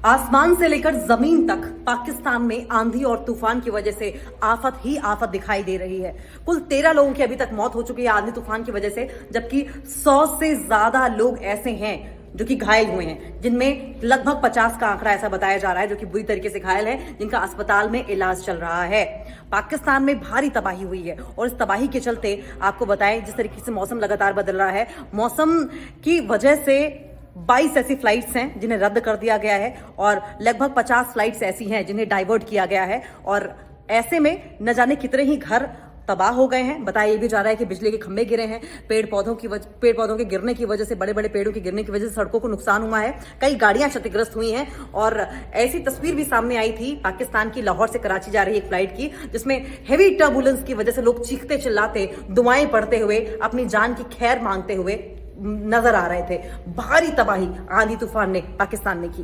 आसमान से लेकर जमीन तक पाकिस्तान में आंधी और तूफान की वजह से आफत ही आफत दिखाई दे रही है। कुल 13 लोगों की अभी तक मौत हो चुकी है आंधी तूफान की वजह से, जबकि 100 से ज्यादा लोग ऐसे हैं जो कि घायल हुए हैं, जिनमें लगभग 50 का आंकड़ा ऐसा बताया जा रहा है जो कि बुरी तरीके से घायल है, जिनका अस्पताल में इलाज चल रहा है। पाकिस्तान में भारी तबाही हुई है और इस तबाही के चलते आपको बताएं, जिस तरीके से मौसम लगातार बदल रहा है, मौसम की वजह से 22 ऐसी फ्लाइट्स हैं जिन्हें रद्द कर दिया गया है और लगभग 50 फ्लाइट्स ऐसी हैं जिन्हें डाइवर्ट किया गया है। और ऐसे में न जाने कितने ही घर तबाह हो गए हैं। बताया ये भी जा रहा है कि बिजली के खंभे गिरे हैं, पेड़ पौधों के गिरने की वजह से, बड़े बड़े पेड़ों के गिरने की वजह से सड़कों को नुकसान हुआ है, कई गाड़ियां क्षतिग्रस्त हुई हैं। और ऐसी तस्वीर भी सामने आई थी पाकिस्तान की लाहौर से कराची जा रही एक फ्लाइट की, जिसमें हेवी टर्बुलेंस की वजह से लोग चीखते चिल्लाते, दुआएं पढ़ते हुए, अपनी जान की खैर मांगते हुए नजर आ रहे थे। भारी तबाही आंधी तूफान ने पाकिस्तान में की।